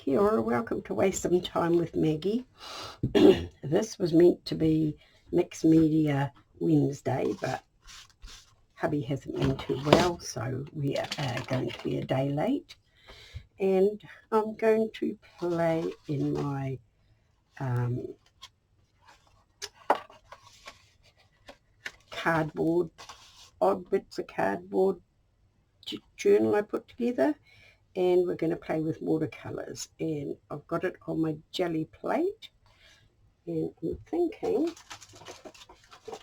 Kia ora, welcome to Waste Some Time with Maggie. This was meant to be Mixed Media Wednesday, but hubby hasn't been too well, so we are going to be a day late. And I'm going to play in my cardboard, odd bits of cardboard journal I put together. And we're going to play with watercolours, and I've got it on my jelly plate, and I'm thinking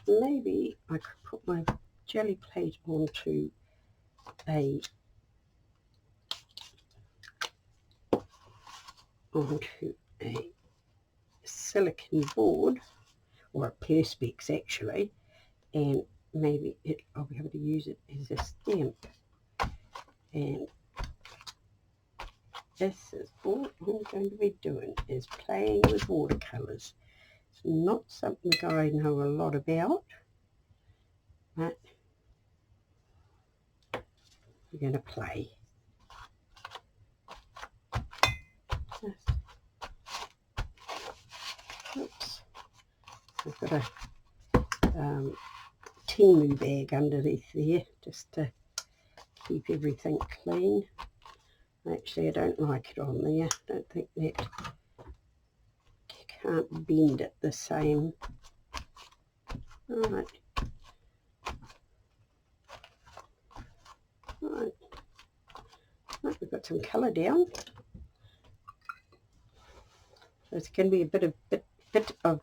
maybe I could put my jelly plate onto a silicon board, or a perspex actually, and maybe I'll be able to use it as a stamp. And this is all I'm going to be doing, is playing with watercolours. It's not something I know a lot about, but we're going to play. Oops. I've got a Timu bag underneath there just to keep everything clean. Actually, I don't like it on there. I don't think that you can't bend it the same. Right. Right. We've got some colour down. So it's going to be a bit of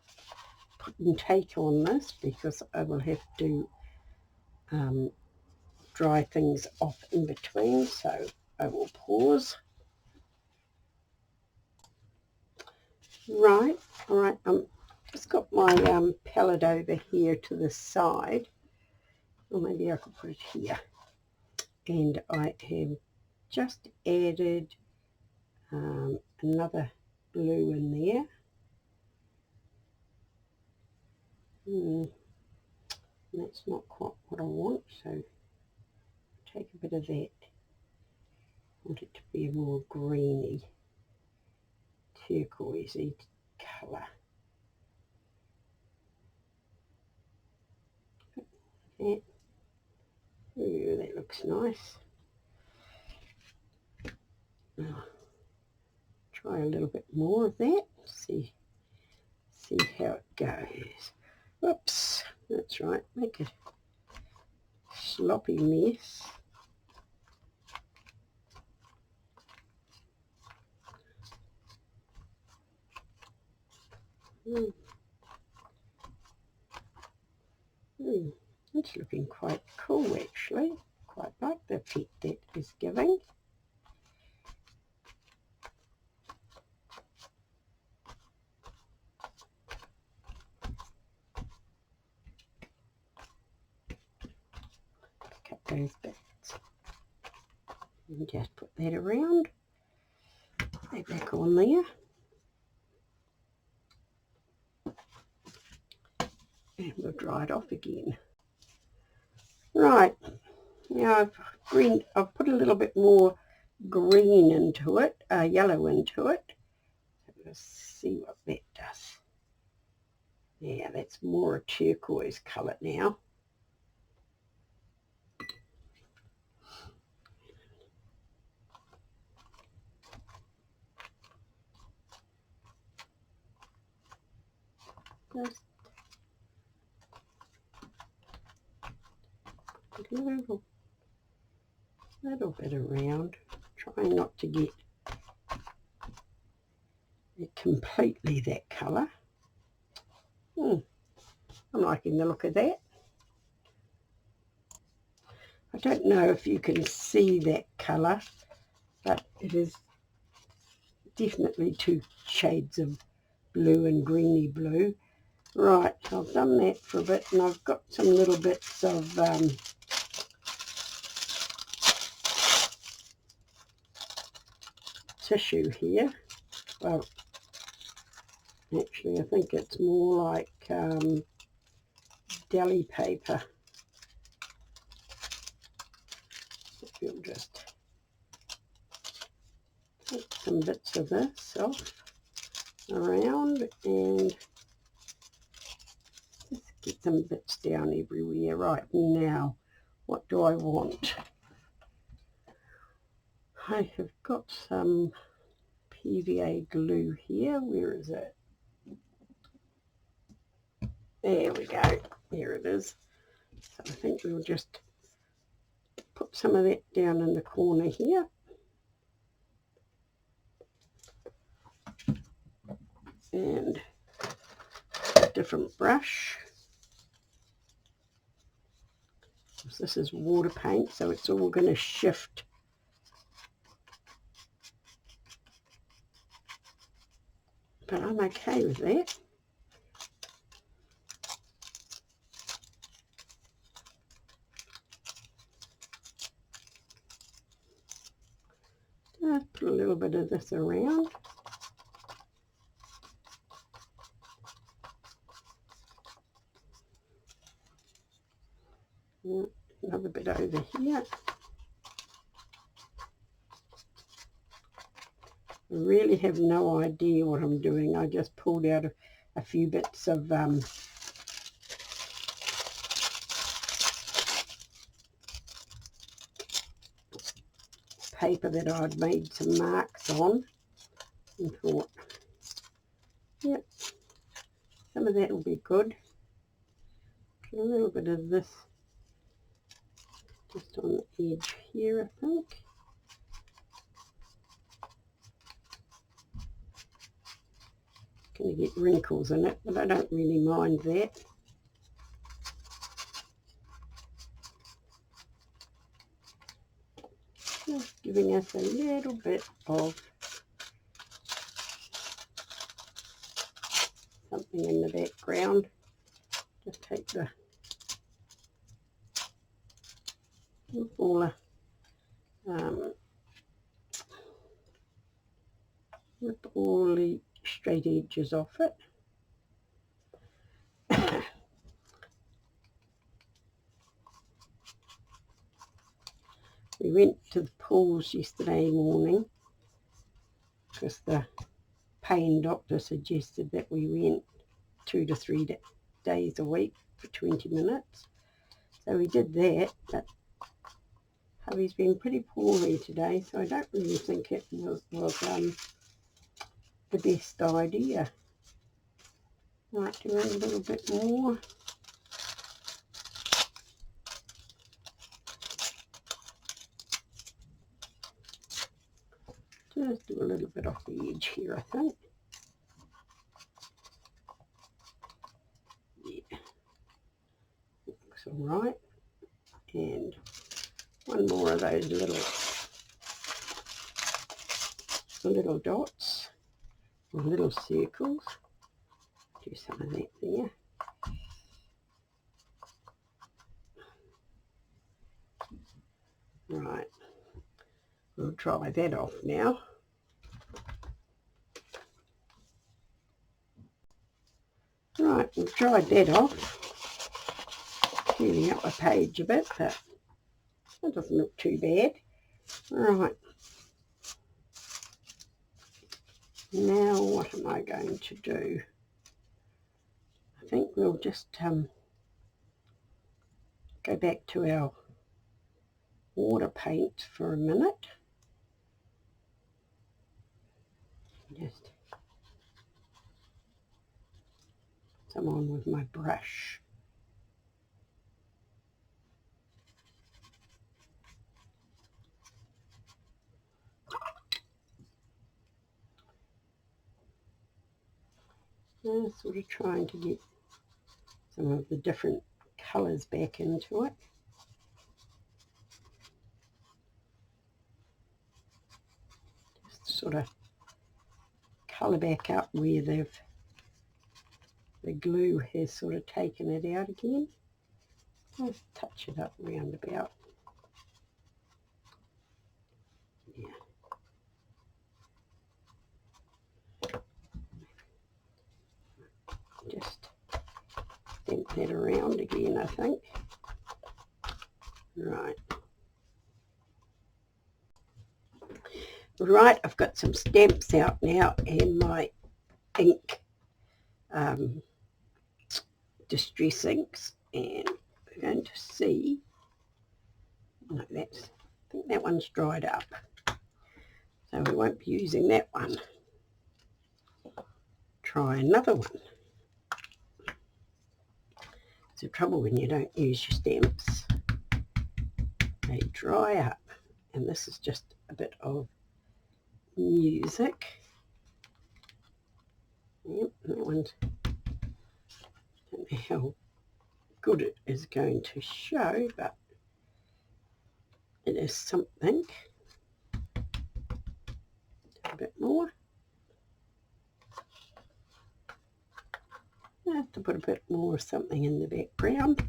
put and take on this, because I will have to dry things off in between. So I will pause. Right, all right, just got my palette over here to the side, or maybe I could put it here, and I have just added another blue in there. That's not quite what I want, so take a bit of that. I want it to be a more greeny, turquoisey colour. That. Ooh, that looks nice. Try a little bit more of that. See how it goes. Whoops, that's right. Make a sloppy mess. It's looking quite cool actually. Quite like the effect that is giving. Cut those bits and just put that around. Put that back on there. And we'll dry it off again. Right, now I've put a little bit more green into it, yellow into it. Let's see what that does. Yeah, that's more a turquoise colour now. Just a little bit around, trying not to get it completely that colour. I'm liking the look of that. I don't know if you can see that colour, but it is definitely two shades of blue and greeny blue. Right, I've done that for a bit, and I've got some little bits of tissue here. Well, actually I think it's more like deli paper. If you'll just put some some bits of this off around and just get some bits down everywhere. Right, now what do I want? I have got some PVA glue here. Where is it? There we go. Here it is. So I think we'll just put some of that down in the corner here. And a different brush. This is water paint, so it's all going to shift. But I'm okay with that. Just put a little bit of this around. Another bit over here. I really have no idea what I'm doing. I just pulled out a few bits of paper that I'd made some marks on and thought, yep, some of that will be good. Put a little bit of this just on the edge here, I think. Going to get wrinkles in it, but I don't really mind that. Just giving us a little bit of something in the background. Just take the rip all the straight edges off it. We went to the pools yesterday morning because the pain doctor suggested that we went 2 to 3 days a week for 20 minutes. So we did that, but hubby's been pretty poorly today, so I don't really think it was the best idea. Might do a little bit more. Just do a little bit off the edge here, I think. Yeah, looks all right. And one more of those little dots or little circles. Do some of that there. Right, we'll dry that off now. Right, we've dried that off. Cleaning up my page a bit, but that doesn't look too bad. Right, now what am I going to do? I think we'll just go back to our water paint for a minute. Just put some on with my brush. Sort of trying to get some of the different colours back into it. Just sort of colour back up where the glue has sort of taken it out again. Just touch it up round about. Yeah. Just stamp that around again, I think. Right. Right, I've got some stamps out now and my ink, distress inks, and we're going to see. No, I think that one's dried up, so we won't be using that one. Try another one. It's the trouble when you don't use your stamps. They dry up, and this is just a bit of music. Yep, that one's, don't know how good it is going to show, but it is something. A bit more. I have to put a bit more something in the background.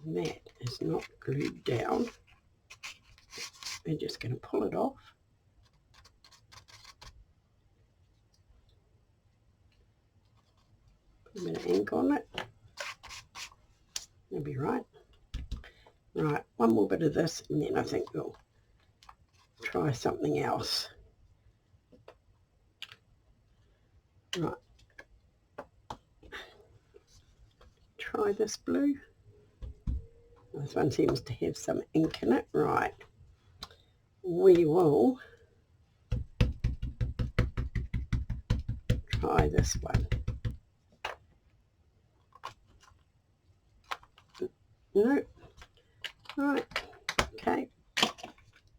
That is not glued down. We're just going to pull it off. Put a bit of ink on it. That'll be right. Right, one more bit of this and then I think we'll try something else. Right. Try this blue. This one seems to have some ink in it. Right. We will try this one. No. Right. Okay.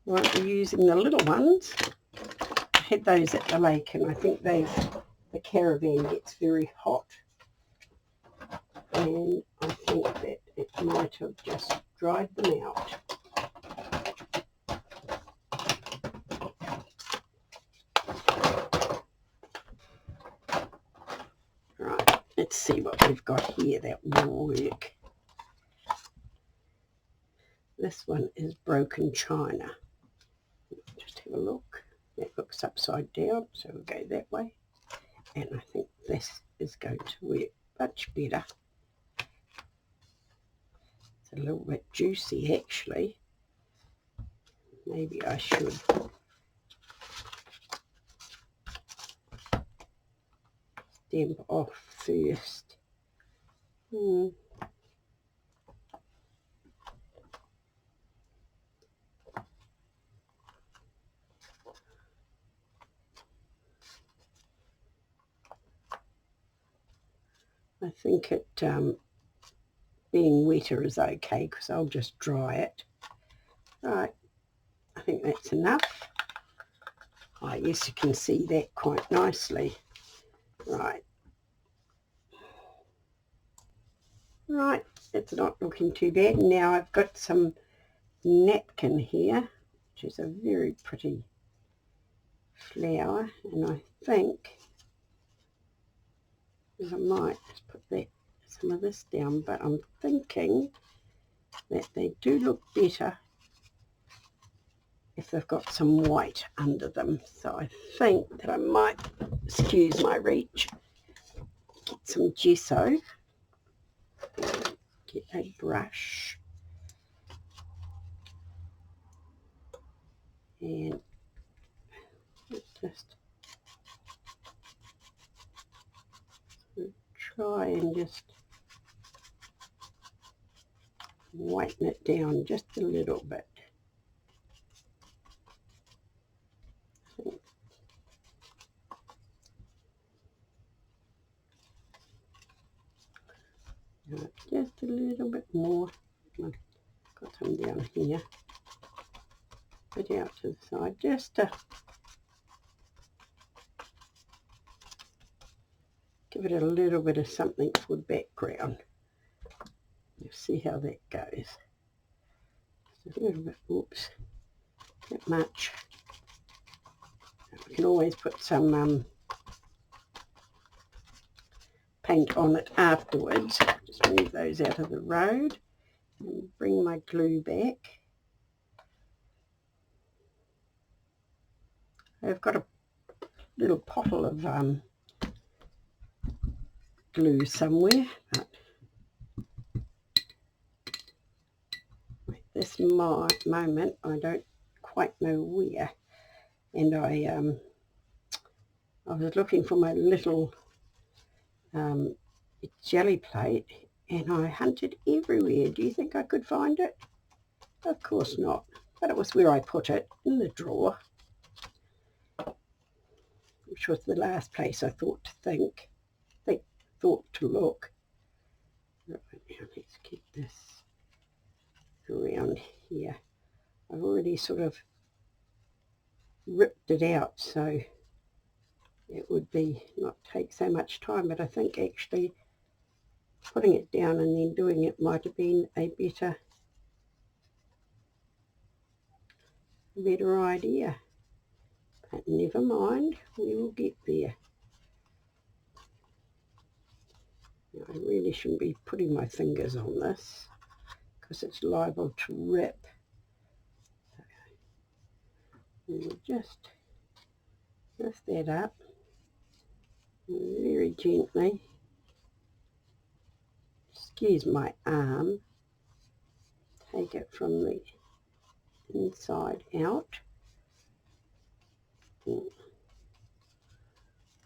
We won't be using the little ones. I had those at the lake and I think the caravan gets very hot. And I think that it might have just dried them out. Right, let's see what we've got here that will work. This one is broken china. Just have a look. That looks upside down, so we'll go that way. And I think this is going to work much better. It's a little bit juicy actually. Maybe I should stamp off first. I think it being wetter is okay because I'll just dry it. Right, I think that's enough. Oh yes, you can see that quite nicely. Right. Right, it's not looking too bad. Now I've got some napkin here, which is a very pretty flower, and I think I might just put some of this down, but I'm thinking that they do look better if they've got some white under them. So I think that I might, excuse my reach, get some gesso, get a brush, and just try and just whiten it down just a little bit. Just a little bit more. I've got some down here. Put out to the side just to give it a little bit of something for the background. You'll see how that goes. Just a little bit, oops, not much. We can always put some paint on it afterwards. Just move those out of the road and bring my glue back. I've got a little bottle of glue somewhere, but this moment I don't quite know where, and I was looking for my little jelly plate, and I hunted everywhere. Do you think I could find it? Of course not, but it was where I put it, in the drawer, which was the last place I thought to look. Right, now let's get this around here. I've already sort of ripped it out, so it would be not take so much time, but I think actually putting it down and then doing it might have been a better idea. But never mind, we will get there. Now, I really shouldn't be putting my fingers on this because it's liable to rip. So we'll just lift that up very gently. Excuse my arm. Take it from the inside out.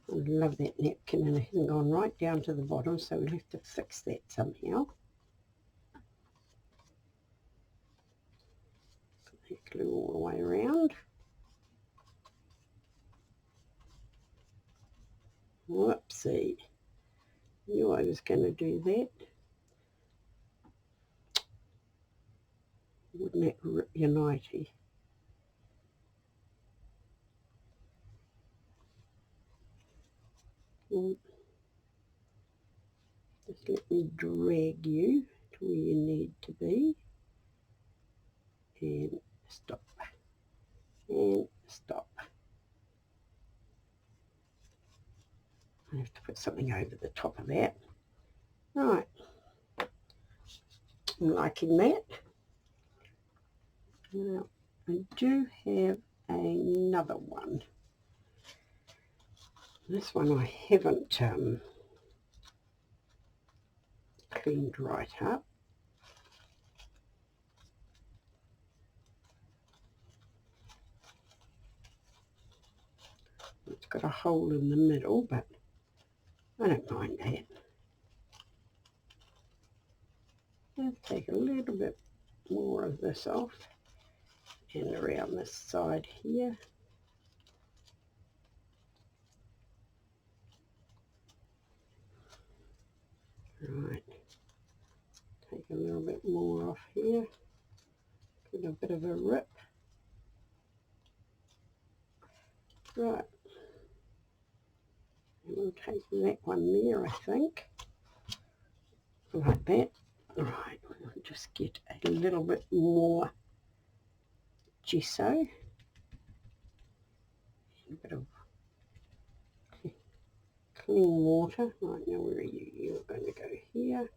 I love that napkin, and it hasn't gone right down to the bottom, so we'll have to fix that somehow. Put that glue all the way around. Whoopsie. Knew I was going to do that. Wouldn't that rip your nightie? Just let me drag you to where you need to be. And stop. And stop. I have to put something over the top of that. Right. I'm liking that. Now, I do have another one. This one I haven't cleaned right up. It's got a hole in the middle, but I don't mind that. Let's take a little bit more of this off and around this side here. Right, take a little bit more off here, give it a bit of a rip. Right, and we'll take that one there, I think, like that. Right, we'll just get a little bit more gesso, a bit of clean water. Right, now where are you? You're going to go here.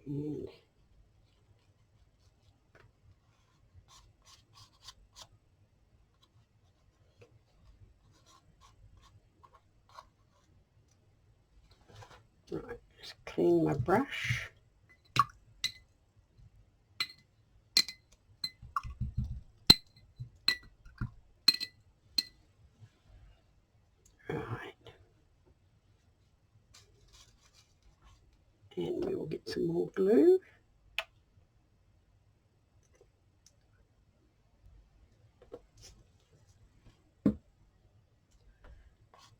And right, just clean my brush. Right, and we will get some more glue.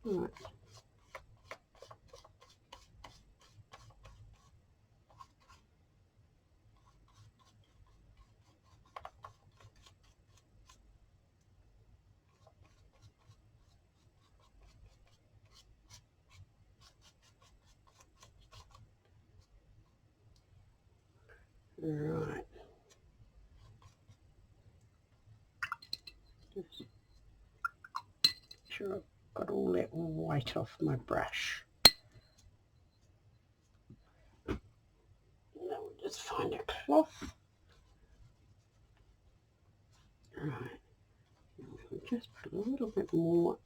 Right. Right. Just make sure I've got all that white off my brush. Now we'll just find a cloth. Right. We'll just put a little bit more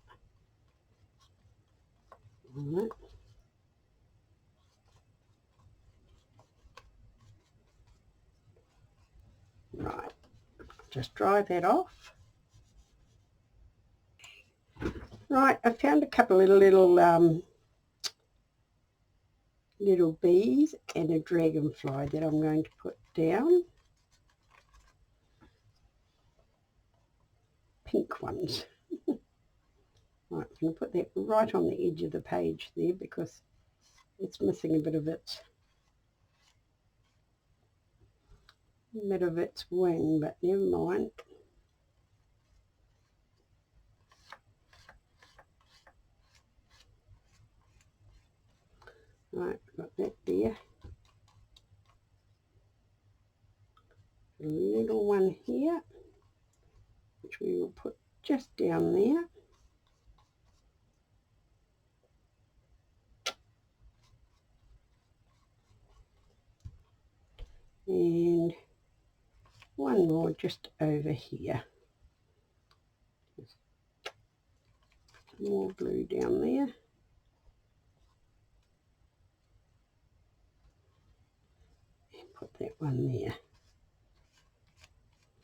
on it. Right, just dry that off. Right, I found a couple of little bees and a dragonfly that I'm going to put down. Pink ones. Right, I'm going to put that right on the edge of the page there because it's missing a bit of its wing, but never mind. Right, got that there. A little one here, which we will put just down there. And one more just over here. Just more glue down there. And put that one there.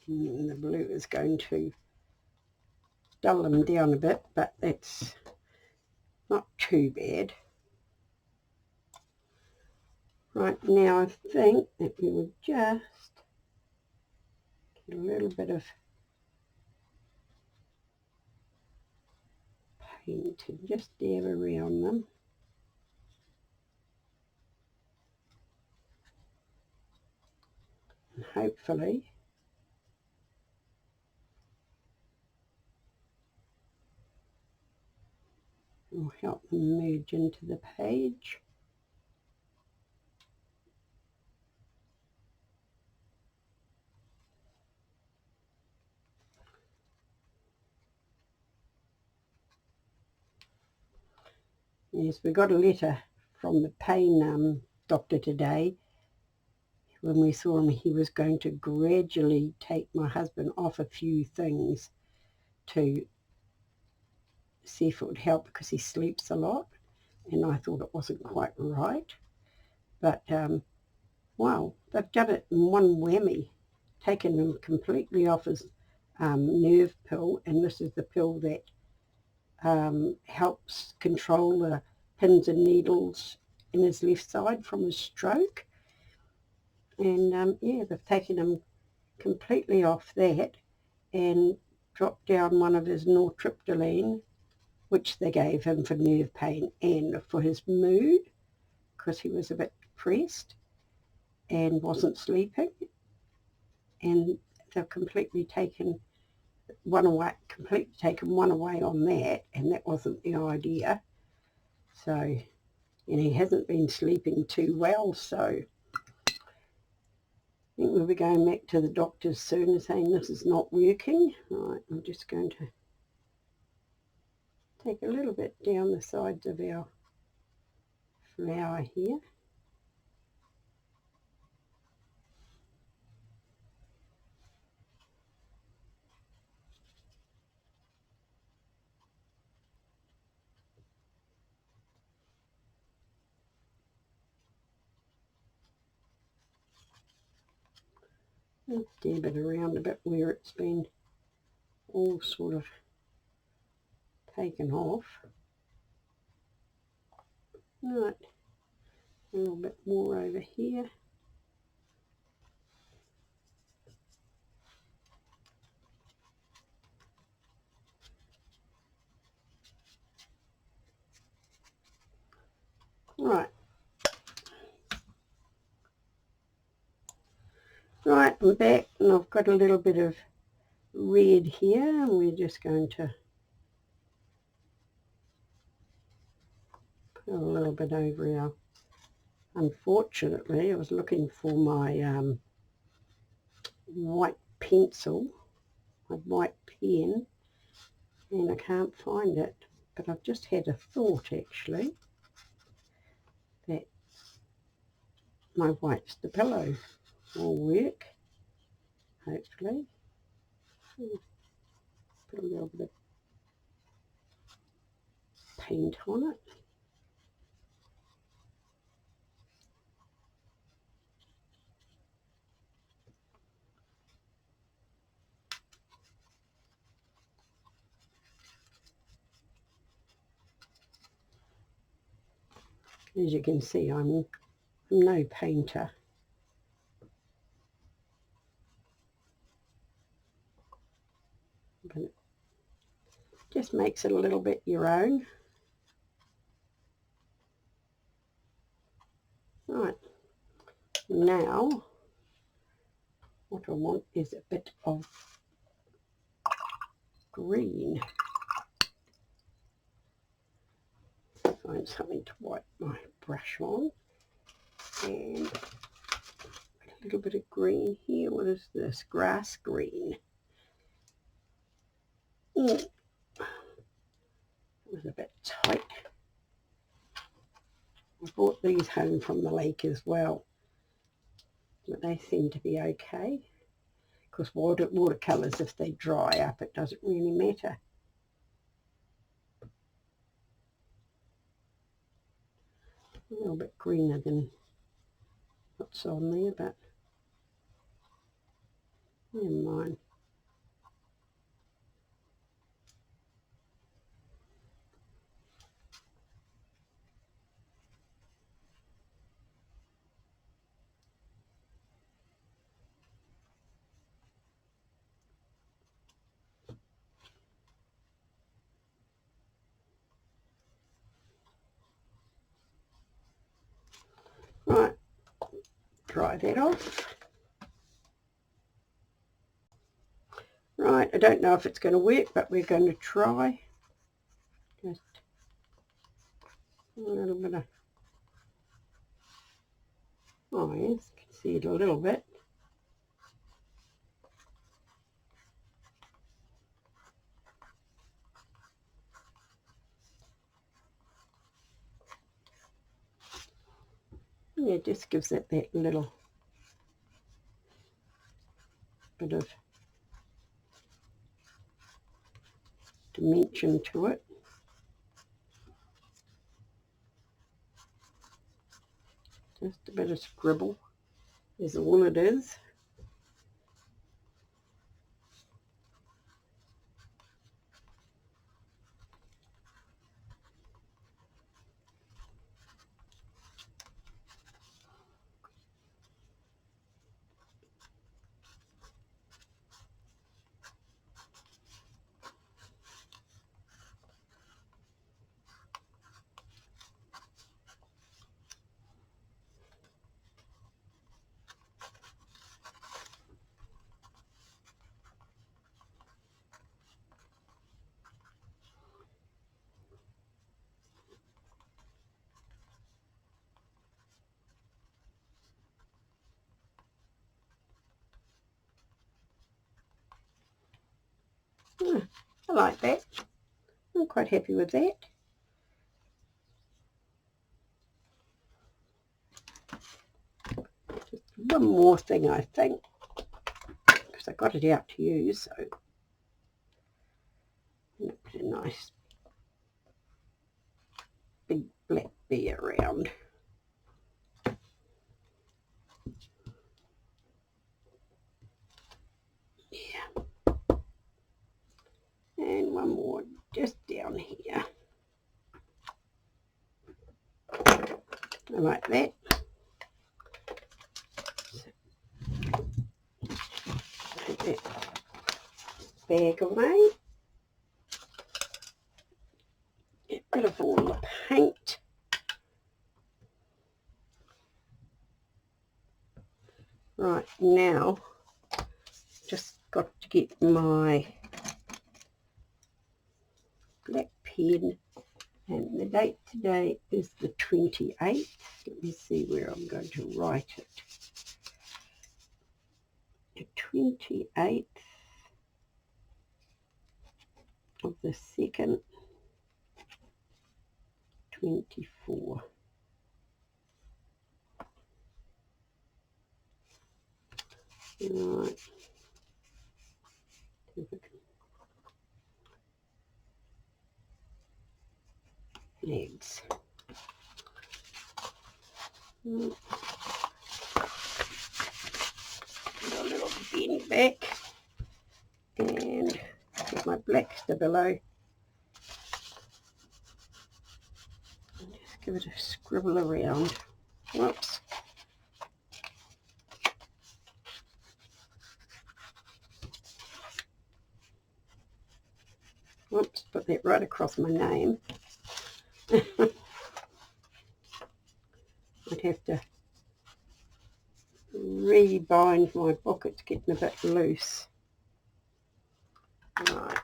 And the blue is going to dull them down a bit, but that's not too bad. Right, now I think that we would just get a little bit of paint and just dab around them. And hopefully it will help them merge into the page. Yes, we got a letter from the pain doctor today. When we saw him, he was going to gradually take my husband off a few things to see if it would help because he sleeps a lot. And I thought it wasn't quite right. But, wow, they've done it in one whammy, taken him completely off his nerve pill. And this is the pill that helps control the pins and needles in his left side from his stroke. And yeah, they've taken him completely off that and dropped down one of his nortriptyline, which they gave him for nerve pain and for his mood because he was a bit depressed and wasn't sleeping. And they've completely taken one away on that, and that wasn't the idea. So, and he hasn't been sleeping too well, so I think we'll be going back to the doctors soon and saying this is not working. Right, I'm just going to take a little bit down the sides of our flower here. And dab it around a bit where it's been all sort of taken off. Right, a little bit more over here. Right. Right, I'm back and I've got a little bit of red here and we're just going to put a little bit over our, unfortunately I was looking for my white pencil, my white pen, and I can't find it, but I've just had a thought actually that my white Stabilo will work, hopefully. Put a little bit of paint on it. As you can see, I'm no painter. But it just makes it a little bit your own. Right, now what I want is a bit of green. Find something to wipe my brush on, and a little bit of green here. What is this? Grass green. It was a bit tight. I brought these home from the lake as well, but they seem to be okay. Because watercolours, if they dry up, it doesn't really matter. A little bit greener than what's on there, but never mind. Right, dry that off. Right, I don't know if it's going to work, but we're going to try. Just a little bit of, oh yes, you can see it a little bit. Yeah, it just gives it that little bit of dimension to it. Just a bit of scribble is all it is. I like that. I'm quite happy with that. Just one more thing, I think, because I got it out to use, so put a nice big black bee around. Yeah. And one more just down here. I like that. Put that bag away. Get rid of all the paint. Right, now just got to get my black pen, and the date today is the 28th. Let me see where I'm going to write it. The 28th of the 2nd, 24. Right. Legs. Put a little bend back and get my black stabilo. Just give it a scribble around. Whoops. Whoops, put that right across my name. I'd have to rebind my book, it's getting a bit loose. Right.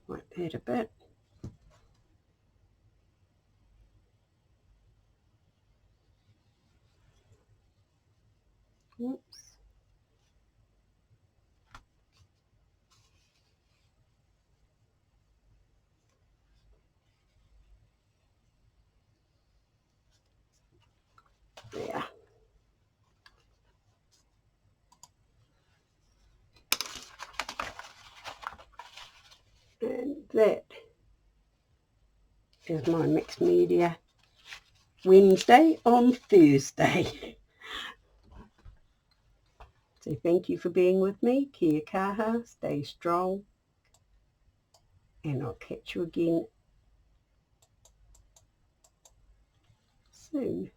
Wipe that a bit. Whoops. There. And that is my mixed media Wednesday on Thursday. So thank you for being with me. Kia kaha, stay strong, and I'll catch you again soon.